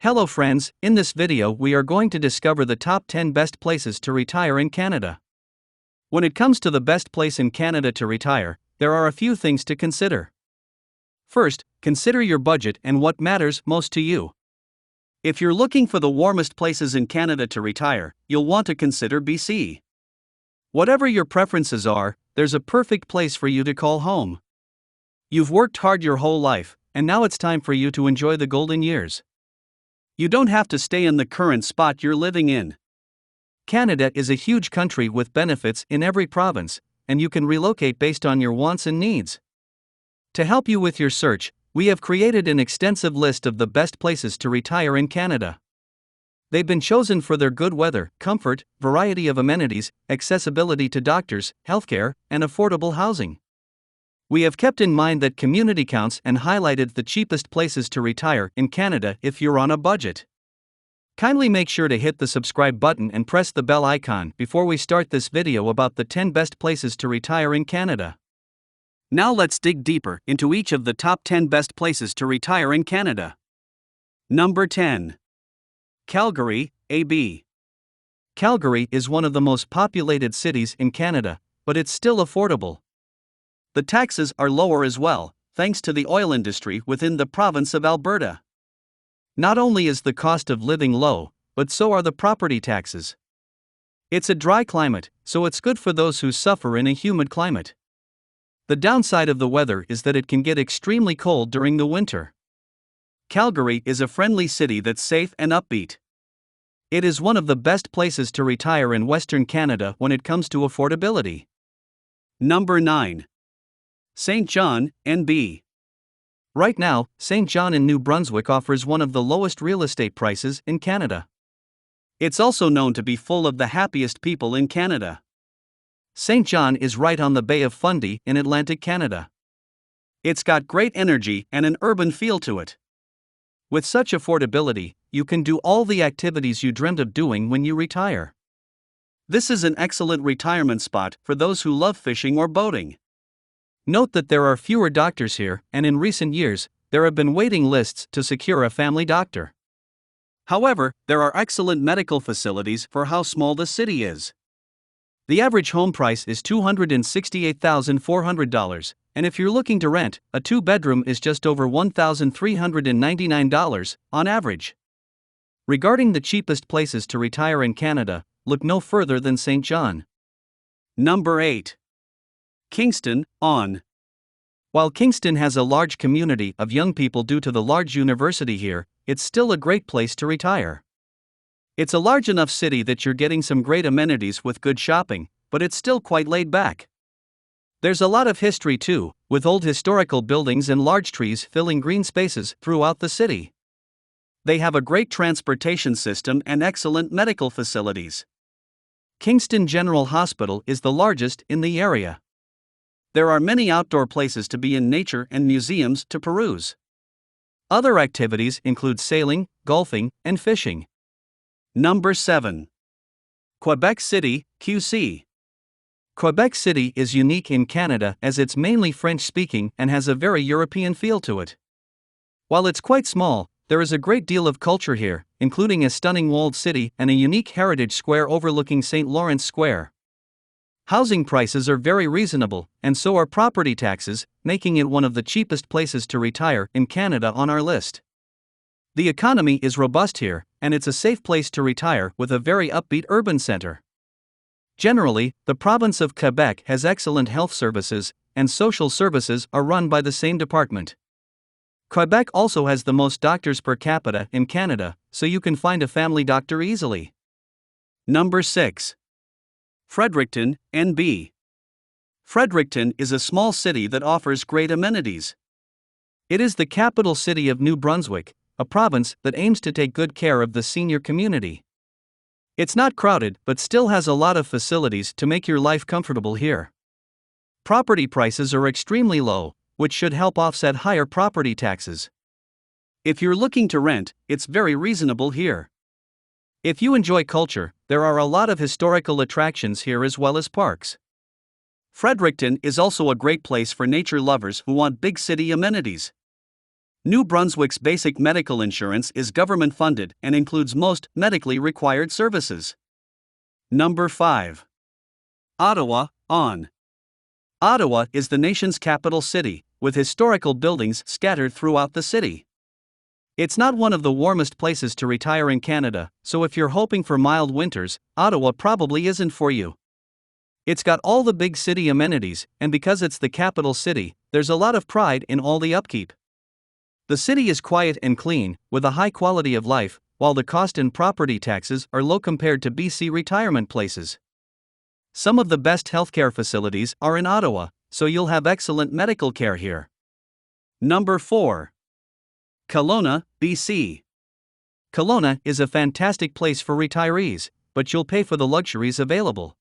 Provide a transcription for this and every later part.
Hello friends, in this video we are going to discover the top 10 best places to retire in Canada. When it comes to the best place in Canada to retire, there are a few things to consider. First, consider your budget and what matters most to you. If you're looking for the warmest places in Canada to retire, you'll want to consider BC. Whatever your preferences are, there's a perfect place for you to call home. You've worked hard your whole life, and now it's time for you to enjoy the golden years. You don't have to stay in the current spot you're living in. Canada is a huge country with benefits in every province, and you can relocate based on your wants and needs. To help you with your search, we have created an extensive list of the best places to retire in Canada. They've been chosen for their good weather, comfort, variety of amenities, accessibility to doctors, healthcare, and affordable housing. We have kept in mind that community counts and highlighted the cheapest places to retire in Canada if you're on a budget. Kindly make sure to hit the subscribe button and press the bell icon before we start this video about the 10 best places to retire in Canada. Now let's dig deeper into each of the top 10 best places to retire in Canada. Number 10. Calgary, AB. Calgary is one of the most populated cities in Canada, but it's still affordable. The taxes are lower as well, thanks to the oil industry within the province of Alberta. Not only is the cost of living low, but so are the property taxes. It's a dry climate, so it's good for those who suffer in a humid climate. The downside of the weather is that it can get extremely cold during the winter. Calgary is a friendly city that's safe and upbeat. It is one of the best places to retire in Western Canada when it comes to affordability. Number 9. St. John, NB. Right now, St. John in New Brunswick offers one of the lowest real estate prices in Canada. It's also known to be full of the happiest people in Canada. St. John is right on the Bay of Fundy in Atlantic Canada. It's got great energy and an urban feel to it. With such affordability, you can do all the activities you dreamed of doing when you retire. This is an excellent retirement spot for those who love fishing or boating. Note that there are fewer doctors here, and in recent years, there have been waiting lists to secure a family doctor. However, there are excellent medical facilities for how small the city is. The average home price is $268,400, and if you're looking to rent, a two-bedroom is just over $1,399 on average. Regarding the cheapest places to retire in Canada, look no further than St. John. Number 8. Kingston, ON. While Kingston has a large community of young people due to the large university here, it's still a great place to retire. It's a large enough city that you're getting some great amenities with good shopping, but it's still quite laid back. There's a lot of history too, with old historical buildings and large trees filling green spaces throughout the city. They have a great transportation system and excellent medical facilities. Kingston General Hospital is the largest in the area. There are many outdoor places to be in nature and museums to peruse. Other activities include sailing, golfing, and fishing. Number 7. Quebec City, QC. Quebec City is unique in Canada as it's mainly French-speaking and has a very European feel to it. While it's quite small, there is a great deal of culture here, including a stunning walled city and a unique heritage square overlooking St. Lawrence Square. Housing prices are very reasonable, and so are property taxes, making it one of the cheapest places to retire in Canada on our list. The economy is robust here, and it's a safe place to retire with a very upbeat urban center. Generally, the province of Quebec has excellent health services, and social services are run by the same department. Quebec also has the most doctors per capita in Canada, so you can find a family doctor easily. Number 6. Fredericton, NB. Fredericton is a small city that offers great amenities. It is the capital city of New Brunswick, a province that aims to take good care of the senior community. It's not crowded but still has a lot of facilities to make your life comfortable here. Property prices are extremely low, which should help offset higher property taxes. If you're looking to rent, it's very reasonable here. If you enjoy culture, there are a lot of historical attractions here as well as parks. Fredericton is also a great place for nature lovers who want big city amenities. New Brunswick's basic medical insurance is government funded and includes most medically required services. Number 5. Ottawa, ON. Ottawa is the nation's capital city, with historical buildings scattered throughout the city. It's not one of the warmest places to retire in Canada, so if you're hoping for mild winters, Ottawa probably isn't for you. It's got all the big city amenities, and because it's the capital city, there's a lot of pride in all the upkeep. The city is quiet and clean, with a high quality of life, while the cost and property taxes are low compared to BC retirement places. Some of the best healthcare facilities are in Ottawa, so you'll have excellent medical care here. Number 4. Kelowna, BC. Kelowna is a fantastic place for retirees, but you'll pay for the luxuries available.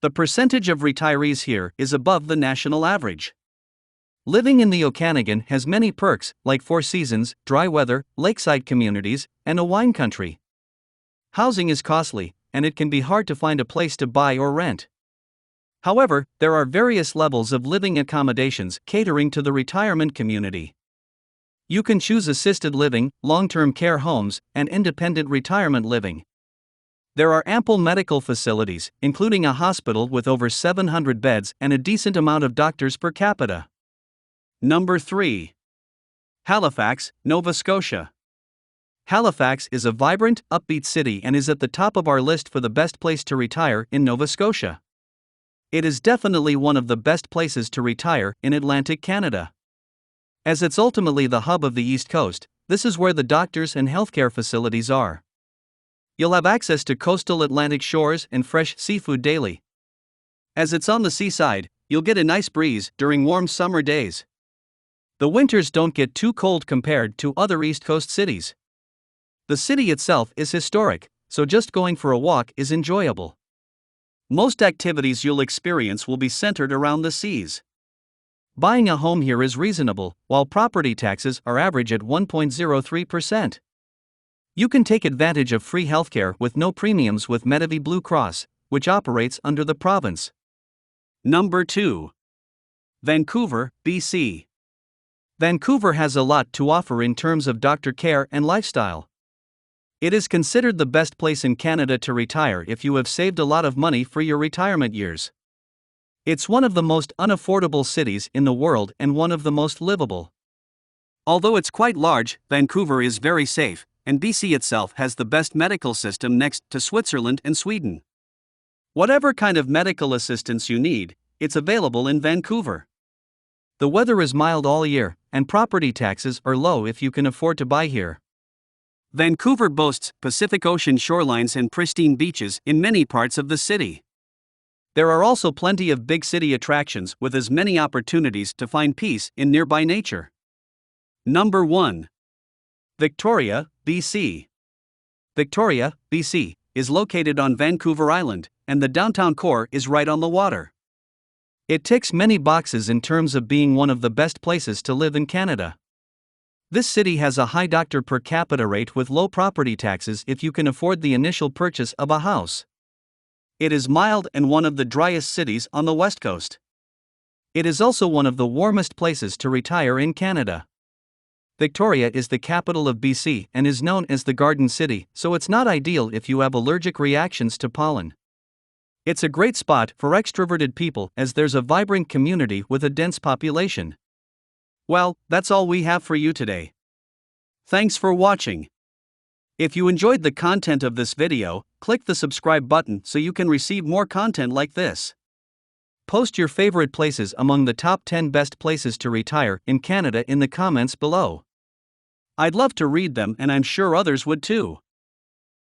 The percentage of retirees here is above the national average. Living in the Okanagan has many perks, like 4 seasons, dry weather, lakeside communities, and a wine country. Housing is costly, and it can be hard to find a place to buy or rent. However, there are various levels of living accommodations catering to the retirement community. You can choose assisted living, long-term care homes, and independent retirement living. There are ample medical facilities, including a hospital with over 700 beds and a decent amount of doctors per capita. Number 3. Halifax, Nova Scotia. Halifax is a vibrant, upbeat city and is at the top of our list for the best place to retire in Nova Scotia. It is definitely one of the best places to retire in Atlantic Canada. As it's ultimately the hub of the East Coast, this is where the doctors and healthcare facilities are. You'll have access to coastal Atlantic shores and fresh seafood daily. As it's on the seaside, you'll get a nice breeze during warm summer days. The winters don't get too cold compared to other East Coast cities. The city itself is historic, so just going for a walk is enjoyable. Most activities you'll experience will be centered around the seas. Buying a home here is reasonable, while property taxes are average at 1.03%. You can take advantage of free healthcare with no premiums with Medavie Blue Cross, which operates under the province. Number 2. Vancouver, BC. Vancouver has a lot to offer in terms of doctor care and lifestyle. It is considered the best place in Canada to retire if you have saved a lot of money for your retirement years. It's one of the most unaffordable cities in the world and one of the most livable. Although it's quite large, Vancouver is very safe, and BC itself has the best medical system next to Switzerland and Sweden. Whatever kind of medical assistance you need, it's available in Vancouver. The weather is mild all year, and property taxes are low if you can afford to buy here. Vancouver boasts Pacific Ocean shorelines and pristine beaches in many parts of the city. There are also plenty of big city attractions with as many opportunities to find peace in nearby nature. Number 1. Victoria, BC. Victoria, BC, is located on Vancouver Island, and the downtown core is right on the water. It ticks many boxes in terms of being one of the best places to live in Canada. This city has a high doctor per capita rate with low property taxes if you can afford the initial purchase of a house. It is mild and one of the driest cities on the West Coast. It is also one of the warmest places to retire in Canada. Victoria is the capital of BC and is known as the Garden City, so it's not ideal if you have allergic reactions to pollen. It's a great spot for extroverted people as there's a vibrant community with a dense population. Well, that's all we have for you today. Thanks for watching. If you enjoyed the content of this video, click the subscribe button so you can receive more content like this. Post your favorite places among the top 10 best places to retire in Canada in the comments below. I'd love to read them and I'm sure others would too.